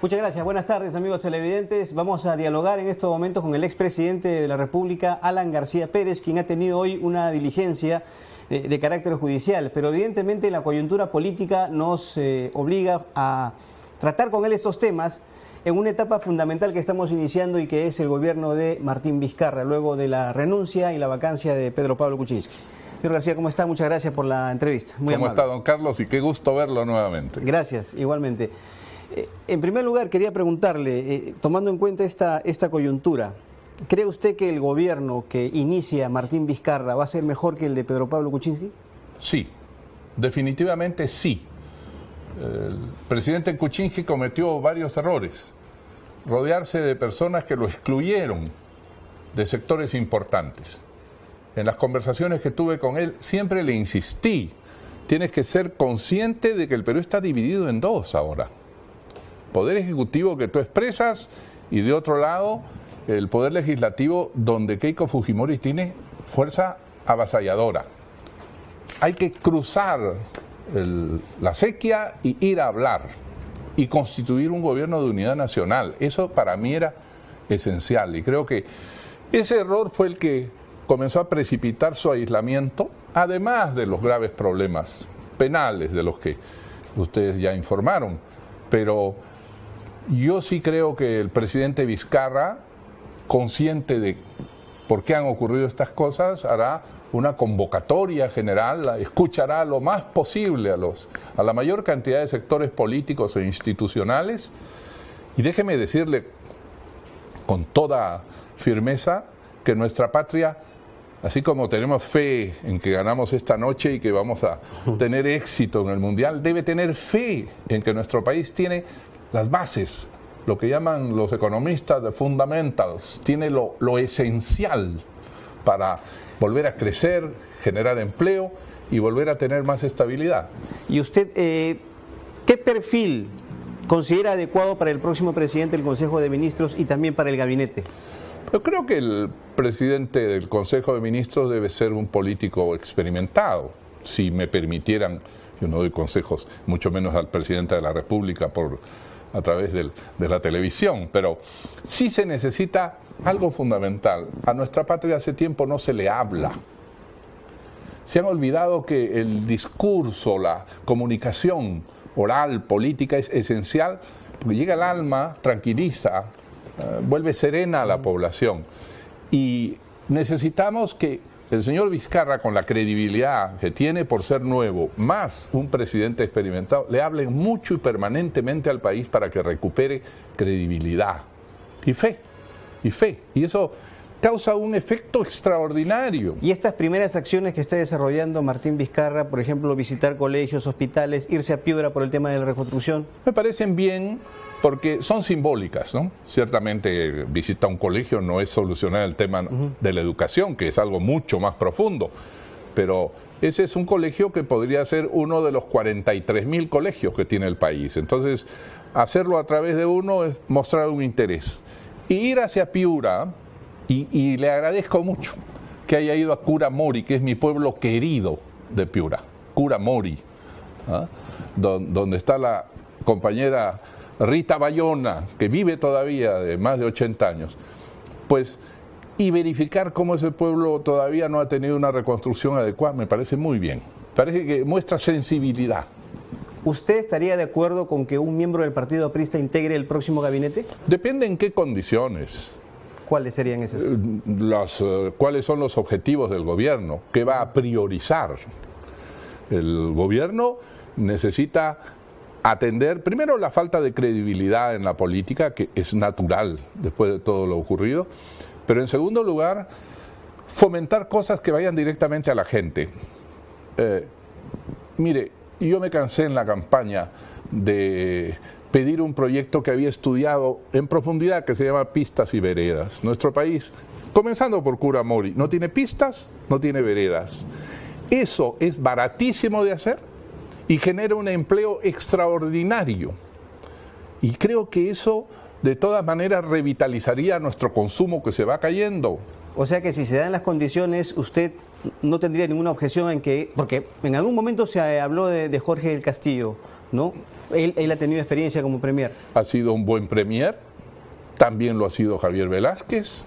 Muchas gracias. Buenas tardes, amigos televidentes. Vamos a dialogar en estos momentos con el expresidente de la República, Alan García Pérez, quien ha tenido hoy una diligencia de carácter judicial. Pero evidentemente la coyuntura política nos obliga a tratar con él estos temas en una etapa fundamental que estamos iniciando y que es el gobierno de Martín Vizcarra, luego de la renuncia y la vacancia de Pedro Pablo Kuczynski. Señor García, ¿cómo está? Muchas gracias por la entrevista. Muy ¿Cómo amable. está, don Carlos? Y qué gusto verlo nuevamente. Gracias, igualmente. En primer lugar, quería preguntarle, tomando en cuenta esta coyuntura, ¿cree usted que el gobierno que inicia Martín Vizcarra va a ser mejor que el de Pedro Pablo Kuczynski? Sí, definitivamente sí. El presidente Kuczynski cometió varios errores. Rodearse de personas que lo excluyeron de sectores importantes. En las conversaciones que tuve con él, siempre le insistí, tienes que ser consciente de que el Perú está dividido en dos ahora. Poder ejecutivo que tú expresas y de otro lado el poder legislativo donde Keiko Fujimori tiene fuerza avasalladora. Hay que cruzar la sequía y ir a hablar y constituir un gobierno de unidad nacional. Eso para mí era esencial y creo que ese error fue el que comenzó a precipitar su aislamiento, además de los graves problemas penales de los que ustedes ya informaron. Pero yo sí creo que el presidente Vizcarra, consciente de por qué han ocurrido estas cosas, hará una convocatoria general, escuchará lo más posible a la mayor cantidad de sectores políticos e institucionales. Y déjeme decirle con toda firmeza que nuestra patria, así como tenemos fe en que ganamos esta noche y que vamos a tener éxito en el Mundial, debe tener fe en que nuestro país tiene las bases, lo que llaman los economistas de fundamentals, tiene lo esencial para volver a crecer, generar empleo y volver a tener más estabilidad. ¿Y usted qué perfil considera adecuado para el próximo presidente del Consejo de Ministros y también para el gabinete? Yo creo que el presidente del Consejo de Ministros debe ser un político experimentado. Si me permitieran, yo no doy consejos, mucho menos al presidente de la República a través de la televisión, pero sí se necesita algo fundamental. A nuestra patria hace tiempo no se le habla. Se han olvidado que el discurso, la comunicación oral, política es esencial, porque llega al alma, tranquiliza, vuelve serena a la población. Y necesitamos que el señor Vizcarra, con la credibilidad que tiene por ser nuevo, más un presidente experimentado, le hable mucho y permanentemente al país para que recupere credibilidad y fe. Y eso causa un efecto extraordinario. Y estas primeras acciones que está desarrollando Martín Vizcarra, por ejemplo, visitar colegios, hospitales, irse a Piura por el tema de la reconstrucción, me parecen bien porque son simbólicas, ¿no? Ciertamente visitar un colegio no es solucionar el tema de la educación, que es algo mucho más profundo, pero ese es un colegio que podría ser uno de los 43.000 colegios que tiene el país. Entonces, hacerlo a través de uno es mostrar un interés. Y ir hacia Piura, y le agradezco mucho que haya ido a Curamori, que es mi pueblo querido de Piura, Curamori, ¿ah? Donde está la compañera Rita Bayona, que vive todavía de más de 80 años, pues, y verificar cómo ese pueblo todavía no ha tenido una reconstrucción adecuada, me parece muy bien. Parece que muestra sensibilidad. ¿Usted estaría de acuerdo con que un miembro del Partido Aprista integre el próximo gabinete? Depende en qué condiciones. ¿Cuáles serían esas? ¿Cuáles son los objetivos del gobierno? ¿Qué va a priorizar? El gobierno necesita atender, primero, la falta de credibilidad en la política, que es natural después de todo lo ocurrido, pero en segundo lugar, fomentar cosas que vayan directamente a la gente. Mire, yo me cansé en la campaña de pedir un proyecto que había estudiado en profundidad, que se llama Pistas y Veredas. Nuestro país, comenzando por Curamori, no tiene pistas, no tiene veredas. Eso es baratísimo de hacer y genera un empleo extraordinario. Y creo que eso, de todas maneras, revitalizaría nuestro consumo que se va cayendo. O sea que si se dan las condiciones, usted no tendría ninguna objeción en que, porque en algún momento se habló de Jorge del Castillo ¿no? Él ha tenido experiencia como premier. Ha sido un buen premier, también lo ha sido Javier Velázquez,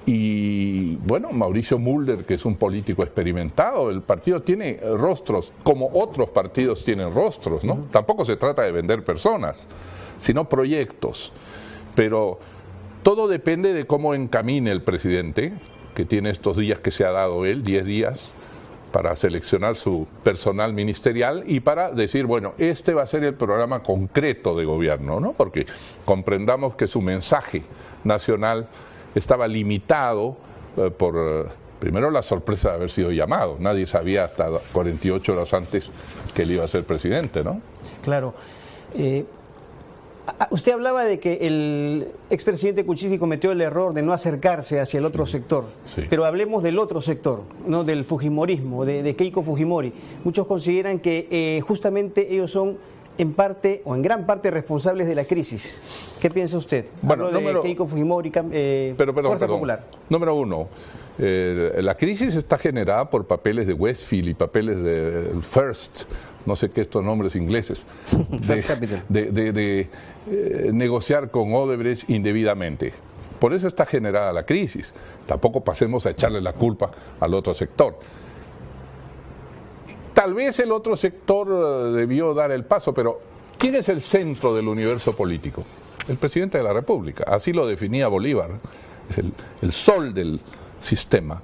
y bueno, Mauricio Mulder, que es un político experimentado. El partido tiene rostros, como otros partidos tienen rostros, ¿no? Tampoco se trata de vender personas, sino proyectos. Pero todo depende de cómo encamine el presidente, que tiene estos días que se ha dado él, 10 días, para seleccionar su personal ministerial y para decir, bueno, este va a ser el programa concreto de gobierno, ¿no? Porque comprendamos que su mensaje nacional estaba limitado por, primero, la sorpresa de haber sido llamado. Nadie sabía hasta 48 horas antes que él iba a ser presidente, ¿no? Claro. Usted hablaba de que el expresidente Kuczynski cometió el error de no acercarse hacia el otro sector, sí. Pero hablemos del otro sector, ¿no? Del Fujimorismo, de Keiko Fujimori. Muchos consideran que justamente ellos son en parte o en gran parte responsables de la crisis. ¿Qué piensa usted? Bueno, Hablo de Keiko Fujimori, Fuerza Popular. Número uno, la crisis está generada por papeles de Westfield y papeles de First, no sé qué estos nombres ingleses, de negociar con Odebrecht indebidamente. Por eso está generada la crisis. Tampoco pasemos a echarle la culpa al otro sector. Tal vez el otro sector debió dar el paso, pero ¿quién es el centro del universo político? El presidente de la República. Así lo definía Bolívar. Es el sol del sistema.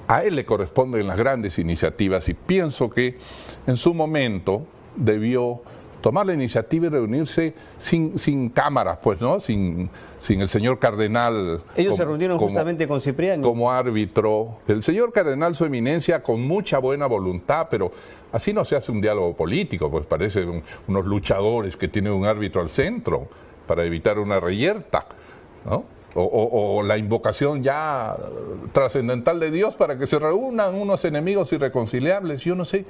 A él le corresponden las grandes iniciativas y pienso que en su momento debió tomar la iniciativa y reunirse sin cámaras, pues, ¿no? Sin el señor cardenal. Ellos se reunieron justamente con Cipriani. Como árbitro. El señor cardenal, su eminencia, con mucha buena voluntad, pero así no se hace un diálogo político, pues parecen unos luchadores que tienen un árbitro al centro para evitar una reyerta, ¿no? O la invocación ya trascendental de Dios para que se reúnan unos enemigos irreconciliables. Yo no sé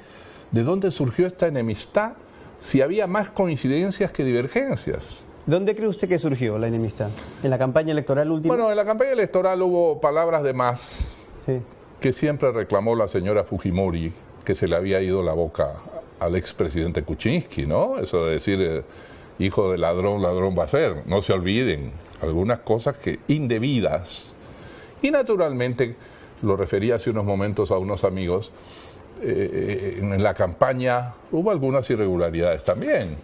de dónde surgió esta enemistad, si había más coincidencias que divergencias. ¿Dónde cree usted que surgió la enemistad? ¿En la campaña electoral última? Bueno, en la campaña electoral hubo palabras de más, sí, que siempre reclamó la señora Fujimori, que se le había ido la boca al expresidente Kuczynski, ¿no? Eso de decir, hijo de ladrón, ladrón va a ser. No se olviden, algunas cosas que indebidas. Y naturalmente, lo refería hace unos momentos a unos amigos, en la campaña hubo algunas irregularidades también.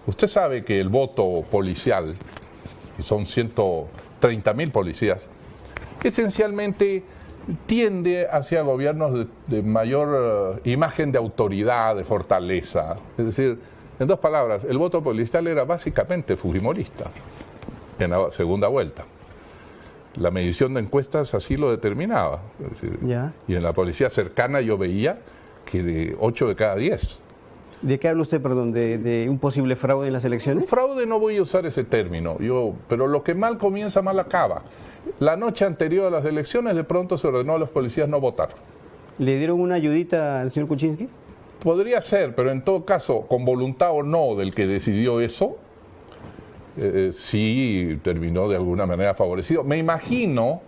Usted sabe que el voto policial, y son 130.000 policías, esencialmente tiende hacia gobiernos de mayor imagen de autoridad, de fortaleza. Es decir, en dos palabras, el voto policial era básicamente fujimorista en la segunda vuelta. La medición de encuestas así lo determinaba. Es decir, y en la policía cercana yo veía que de 8 de cada 10. ¿De qué habla usted, perdón? ¿De un posible fraude en las elecciones? Fraude no voy a usar ese término, pero lo que mal comienza, mal acaba. La noche anterior a las elecciones de pronto se ordenó a los policías no votar. ¿Le dieron una ayudita al señor Kuczynski? Podría ser, pero en todo caso, con voluntad o no del que decidió eso, sí terminó de alguna manera favorecido. Me imagino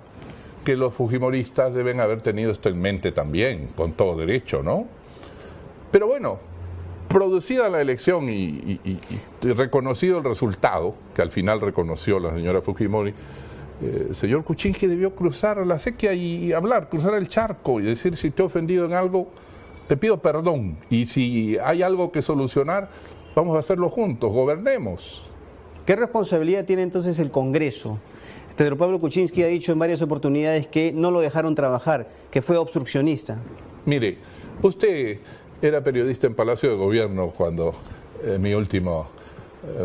que los fujimoristas deben haber tenido esto en mente también, con todo derecho, ¿no? Pero bueno, producida la elección y reconocido el resultado, que al final reconoció la señora Fujimori, el señor Kuczynski debió cruzar la sequía y hablar, cruzar el charco y decir: si te he ofendido en algo, te pido perdón, y si hay algo que solucionar, vamos a hacerlo juntos, gobernemos. ¿Qué responsabilidad tiene entonces el Congreso? Pedro Pablo Kuczynski ha dicho en varias oportunidades que no lo dejaron trabajar, que fue obstruccionista. Mire, usted era periodista en Palacio de Gobierno cuando mi último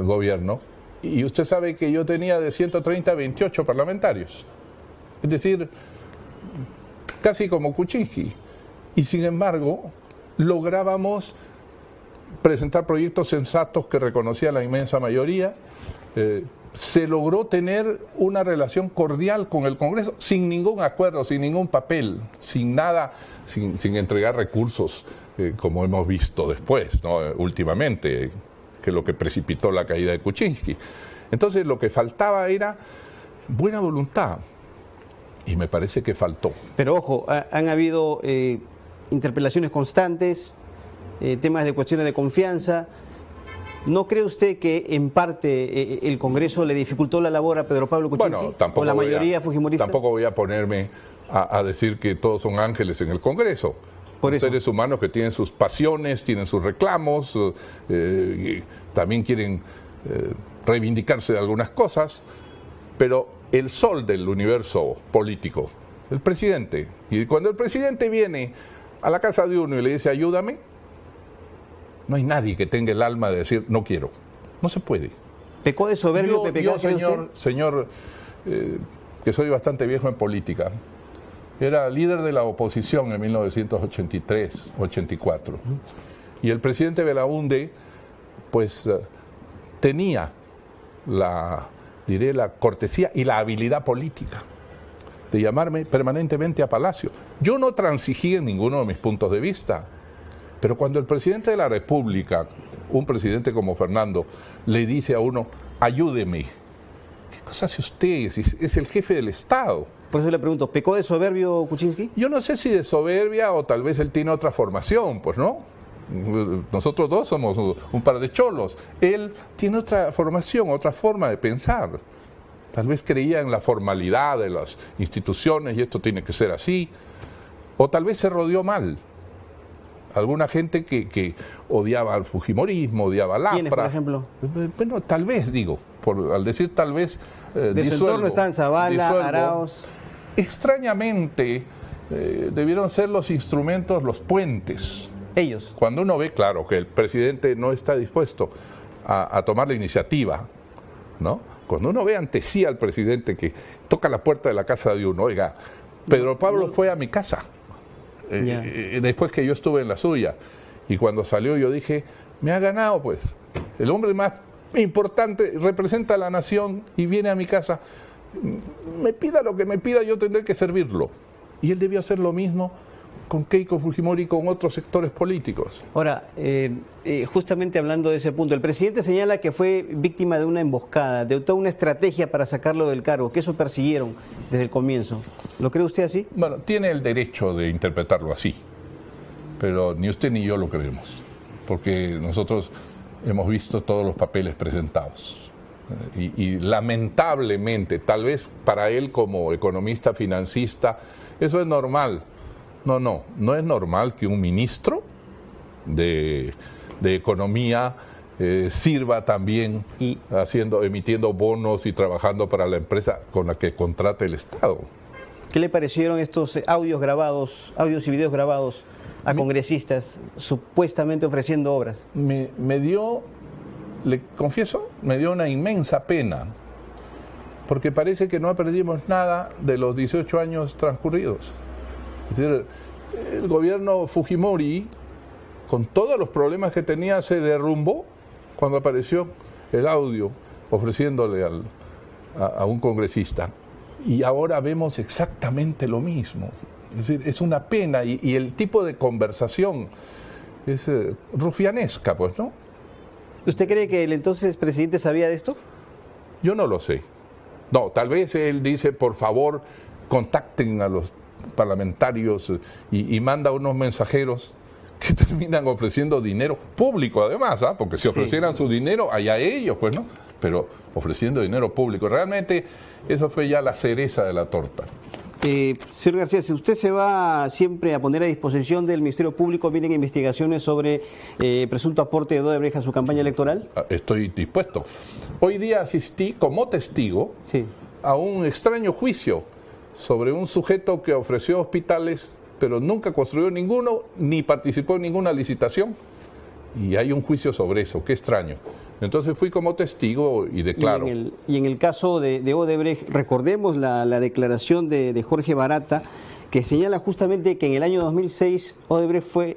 gobierno, y usted sabe que yo tenía de 130 a 28 parlamentarios. Es decir, casi como Kuczynski. Y sin embargo, lográbamos presentar proyectos sensatos que reconocía la inmensa mayoría. Se logró tener una relación cordial con el Congreso, sin ningún acuerdo, sin ningún papel, sin nada, sin entregar recursos, como hemos visto después, ¿no? Últimamente, que es lo que precipitó la caída de Kuczynski. Entonces lo que faltaba era buena voluntad, y me parece que faltó. Pero ojo, han habido interpelaciones constantes, temas de cuestiones de confianza. ¿No cree usted que en parte el Congreso le difundió la labor a Pedro Pablo Kuczynski? Bueno, tampoco ¿O la mayoría fujimorista? Tampoco voy a ponerme a decir que todos son ángeles en el Congreso. Son seres humanos que tienen sus pasiones, tienen sus reclamos, y también quieren reivindicarse de algunas cosas, pero el sol del universo político, el presidente, y cuando el presidente viene a la casa de uno y le dice ayúdame, no hay nadie que tenga el alma de decir no quiero, no se puede. ¿Pecó de soberbio Pepe Yo, Kast, señor, que soy bastante viejo en política, era líder de la oposición en 1983-84, y el presidente Belaúnde pues tenía la cortesía y la habilidad política de llamarme permanentemente a Palacio. Yo no transigí en ninguno de mis puntos de vista, pero cuando el presidente de la República, un presidente como Fernando, le dice a uno, ayúdeme, ¿qué cosa hace usted? Es el jefe del Estado. Por eso le pregunto, ¿pecó de soberbio Kuczynski? Yo no sé si de soberbia o tal vez él tiene otra formación, pues no. Nosotros dos somos un par de cholos. Él tiene otra formación, otra forma de pensar. Tal vez creía en la formalidad de las instituciones y esto tiene que ser así. O tal vez se rodeó mal. Alguna gente que odiaba al fujimorismo, odiaba al APRA. ¿Quiénes, por ejemplo? Bueno, tal vez, digo, al decir tal vez, de su entorno están Zavala, Arauz. Extrañamente, debieron ser los instrumentos, los puentes. Ellos. Cuando uno ve, claro, que el presidente no está dispuesto a tomar la iniciativa, ¿no? Cuando uno ve ante sí al presidente que toca la puerta de la casa de uno, oiga, Pedro Pablo fue a mi casa, después que yo estuve en la suya, y cuando salió yo dije, me ha ganado pues, el hombre más importante, representa a la nación y viene a mi casa, me pida lo que me pida, yo tendré que servirlo. Y él debió hacer lo mismo con Keiko Fujimori y con otros sectores políticos. Ahora, justamente hablando de ese punto, el presidente señala que fue víctima de una emboscada, de toda una estrategia para sacarlo del cargo, que eso persiguieron desde el comienzo. ¿Lo cree usted así? Bueno, tiene el derecho de interpretarlo así, pero ni usted ni yo lo creemos, porque nosotros hemos visto todos los papeles presentados. Y lamentablemente, tal vez para él como economista financista, eso es normal. No es normal que un ministro de Economía sirva también emitiendo bonos y trabajando para la empresa con la que contrata el Estado. ¿Qué le parecieron estos audios y videos grabados a congresistas supuestamente ofreciendo obras? Me dio, le confieso, me dio una inmensa pena, porque parece que no aprendimos nada de los 18 años transcurridos. Es decir, el gobierno Fujimori, con todos los problemas que tenía, se derrumbó cuando apareció el audio ofreciéndole a un congresista. Y ahora vemos exactamente lo mismo. Es decir, es una pena y el tipo de conversación es rufianesca, pues, ¿no? ¿Usted cree que el entonces presidente sabía de esto? Yo no lo sé. No, tal vez él dice, por favor, contacten a los parlamentarios y manda unos mensajeros que terminan ofreciendo dinero público además, porque si ofrecieran su dinero, allá ellos, pues, ¿no? Pero ofreciendo dinero público. Realmente eso fue ya la cereza de la torta. Señor García, si usted se va siempre a poner a disposición del Ministerio Público, ¿vienen investigaciones sobre presunto aporte de Odebrecht a su campaña electoral? Estoy dispuesto. Hoy día asistí como testigo a un extraño juicio sobre un sujeto que ofreció hospitales, pero nunca construyó ninguno, ni participó en ninguna licitación. Y hay un juicio sobre eso, qué extraño. Entonces fui como testigo y declaro. Y en el caso de Odebrecht, recordemos la declaración de Jorge Barata, que señala justamente que en el año 2006 Odebrecht fue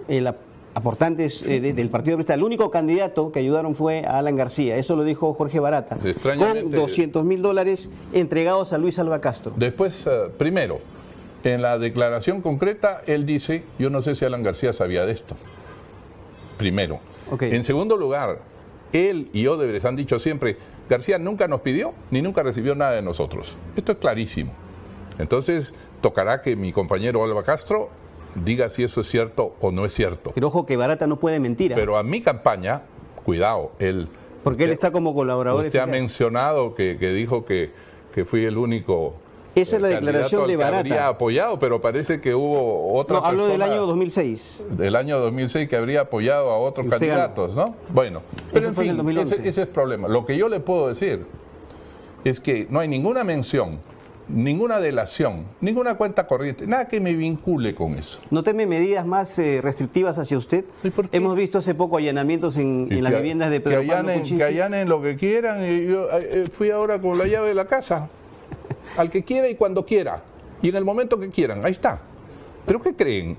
el aportante del Partido Aprista. El único candidato que ayudaron fue a Alan García, eso lo dijo Jorge Barata, con $200.000 entregados a Luis Alva Castro. Después, primero, en la declaración concreta, él dice, yo no sé si Alan García sabía de esto. Primero. En segundo lugar, él y Odebrecht han dicho siempre, García nunca nos pidió ni nunca recibió nada de nosotros. Esto es clarísimo. Entonces, tocará que mi compañero Alva Castro diga si eso es cierto o no es cierto. Pero ojo que Barata no puede mentir. Pero a mi campaña, cuidado, porque él está como colaborador. Usted ha mencionado que dijo que fui el único. Esa es la declaración de Barata. Habría apoyado, pero parece que hubo otra persona. Hablo del año 2006. Del año 2006 que habría apoyado a otros candidatos, ¿no? Bueno, pero en fin, ese es el problema. Lo que yo le puedo decir es que no hay ninguna mención, ninguna delación, ninguna cuenta corriente, nada que me vincule con eso. ¿No teme medidas más restrictivas hacia usted? Hemos visto hace poco allanamientos en las viviendas de Pedro Pablo Kuczynski. Que allanen lo que quieran. Y yo fui ahora con la llave de la casa. Al que quiera y cuando quiera. Y en el momento que quieran. Ahí está. ¿Pero qué creen?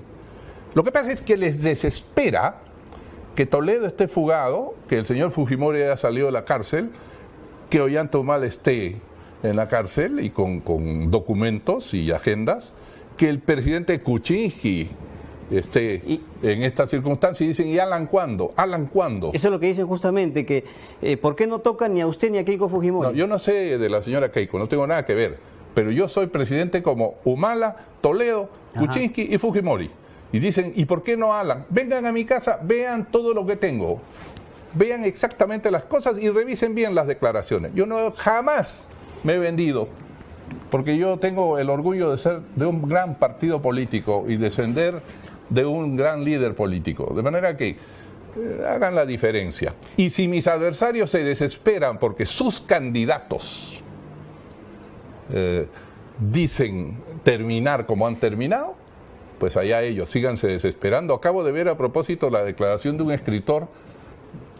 Lo que pasa es que les desespera que Toledo esté fugado, que el señor Fujimori haya salido de la cárcel, que Ollanta Humala esté en la cárcel y con documentos y agendas, que el presidente Kuczynski esté en estas circunstancias y dicen, ¿y Alan cuándo? ¿Alan cuándo? Eso es lo que dicen justamente, que ¿por qué no tocan ni a usted ni a Keiko Fujimori? No, yo no sé de la señora Keiko, no tengo nada que ver, pero yo soy presidente como Humala, Toledo, Kuczynski y Fujimori. Y dicen, ¿y por qué no Alan? Vengan a mi casa, vean todo lo que tengo, vean exactamente las cosas y revisen bien las declaraciones. Yo no jamás me he vendido, porque yo tengo el orgullo de ser de un gran partido político y descender de un gran líder político. De manera que hagan la diferencia. Y si mis adversarios se desesperan porque sus candidatos dicen terminar como han terminado, pues allá ellos, síganse desesperando. Acabo de ver a propósito la declaración de un escritor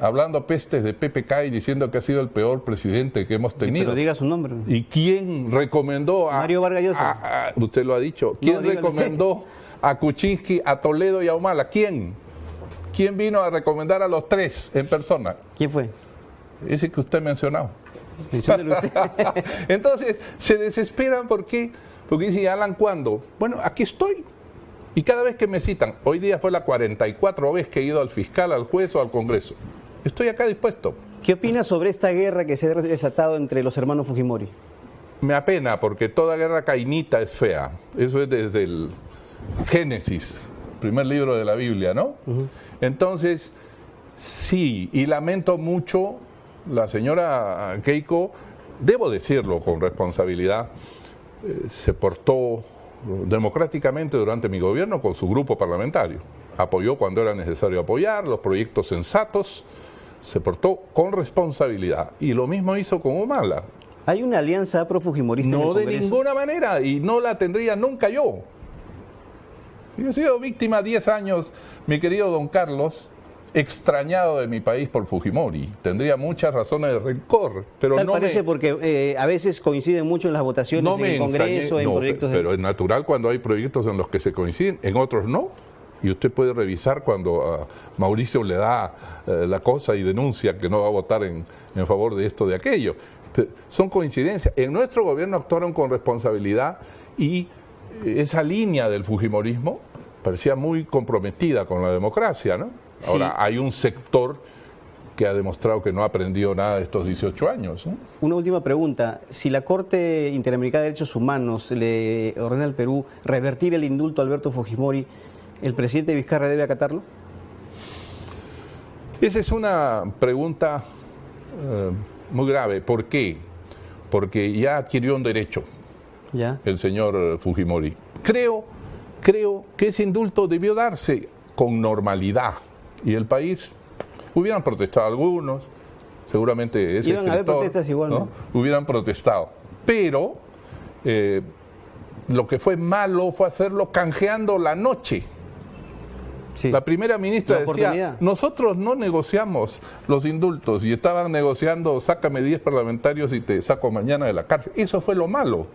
hablando pestes de PPK y diciendo que ha sido el peor presidente que hemos tenido. Pero diga su nombre. ¿Y quién recomendó a... Mario Vargas Llosa. Usted lo ha dicho. ¿Quién recomendó a Kuczynski, a Toledo y a Humala? ¿Quién? ¿Quién vino a recomendar a los tres en persona? ¿Quién fue? Ese que usted ha mencionado. Entonces, se desesperan porque dicen, Alan, ¿cuándo? Bueno, aquí estoy. Y cada vez que me citan, hoy día fue la 44 vez que he ido al fiscal, al juez o al Congreso. Estoy acá dispuesto. ¿Qué opina sobre esta guerra que se ha desatado entre los hermanos Fujimori? Me apena, porque toda guerra cainita es fea. Eso es desde el Génesis, primer libro de la Biblia, ¿no? Entonces, sí, y lamento mucho, la señora Keiko, debo decirlo con responsabilidad, se portó democráticamente durante mi gobierno con su grupo parlamentario. Apoyó cuando era necesario apoyar, los proyectos sensatos, se portó con responsabilidad. Y lo mismo hizo con Humala. ¿Hay una alianza pro-fujimorista en el Congreso? No, de ninguna manera, y no la tendría nunca yo. Yo he sido víctima 10 años, mi querido don Carlos, extrañado de mi país por Fujimori. Tendría muchas razones de rencor, pero Tal parece porque a veces coinciden mucho en las votaciones en el Congreso, en proyectos... Pero es natural cuando hay proyectos en los que se coinciden, en otros no. Y usted puede revisar cuando a Mauricio le da la cosa y denuncia que no va a votar en favor de esto, de aquello. Son coincidencias. En nuestro gobierno actuaron con responsabilidad y esa línea del fujimorismo parecía muy comprometida con la democracia, ¿no? Sí. Ahora, hay un sector que ha demostrado que no ha aprendido nada de estos 18 años, ¿no? Una última pregunta. Si la Corte Interamericana de Derechos Humanos le ordena al Perú revertir el indulto a Alberto Fujimori, ¿el presidente Vizcarra debe acatarlo? Esa es una pregunta muy grave. ¿Por qué? Porque ya adquirió un derecho el señor Fujimori. Creo que ese indulto debió darse con normalidad y el país, hubieran protestado algunos, seguramente ese iban a haber protestas igual, ¿no? Hubieran protestado, pero lo que fue malo fue hacerlo canjeando la noche. Sí. La primera ministra decía, nosotros no negociamos los indultos, y estaban negociando, sácame 10 parlamentarios y te saco mañana de la cárcel. Eso fue lo malo.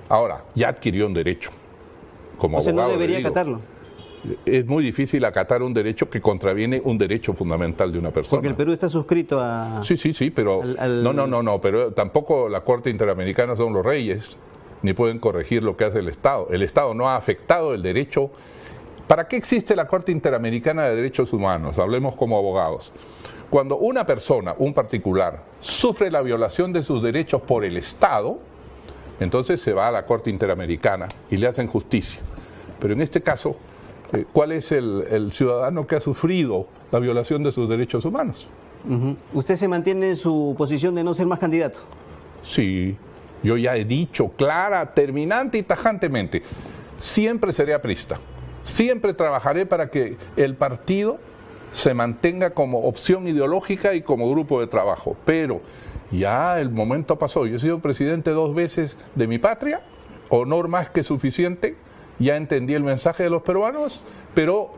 Ahora, ya adquirió un derecho. Como abogado, no debería acatarlo. Es muy difícil acatar un derecho que contraviene un derecho fundamental de una persona. Porque el Perú está suscrito a... Sí, pero... No, pero tampoco la Corte Interamericana son los reyes, ni pueden corregir lo que hace el Estado. El Estado no ha afectado el derecho. ¿Para qué existe la Corte Interamericana de Derechos Humanos? Hablemos como abogados. Cuando una persona, un particular, sufre la violación de sus derechos por el Estado, entonces se va a la Corte Interamericana y le hacen justicia. Pero en este caso, ¿cuál es el ciudadano que ha sufrido la violación de sus derechos humanos? ¿Usted se mantiene en su posición de no ser más candidato? Sí, yo ya he dicho clara, terminante y tajantemente, siempre seré aprista, siempre trabajaré para que el partido se mantenga como opción ideológica y como grupo de trabajo, pero ya el momento pasó. Yo he sido presidente 2 veces de mi patria, honor más que suficiente, ya entendí el mensaje de los peruanos, pero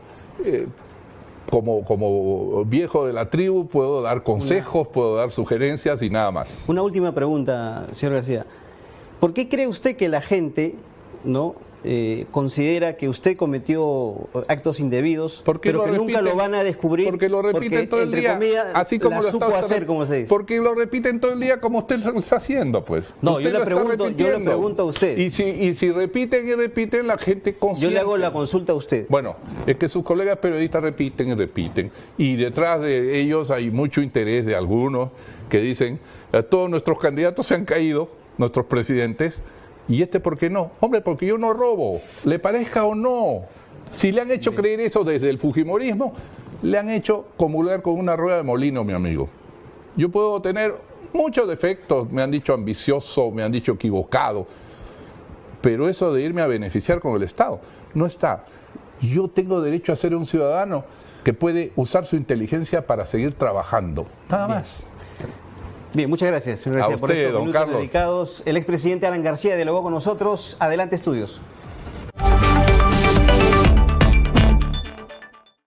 como viejo de la tribu puedo dar consejos, puedo dar sugerencias y nada más. Una última pregunta, señor García. ¿Por qué cree usted que la gente considera que usted cometió actos indebidos, pero que nunca lo van a descubrir? Porque lo repiten todo el día, comillas, así como lo supo hacer, como se dice. Porque lo repiten todo el día como usted lo está haciendo, pues. No, yo le pregunto a usted. Y si repiten y repiten, la gente consiente. Yo le hago la consulta a usted. Bueno, es que sus colegas periodistas repiten y repiten, y detrás de ellos hay mucho interés de algunos que dicen, todos nuestros candidatos se han caído, nuestros presidentes, ¿y por qué no? Hombre, porque yo no robo, le parezca o no. Si le han hecho creer eso desde el fujimorismo, le han hecho comulgar con una rueda de molino, mi amigo. Yo puedo tener muchos defectos, me han dicho ambicioso, me han dicho equivocado, pero eso de irme a beneficiar con el Estado no está. Yo tengo derecho a ser un ciudadano que puede usar su inteligencia para seguir trabajando, nada más. Bien, muchas gracias, señor García, por estos minutos dedicados. El expresidente Alan García dialogó con nosotros. Adelante, estudios.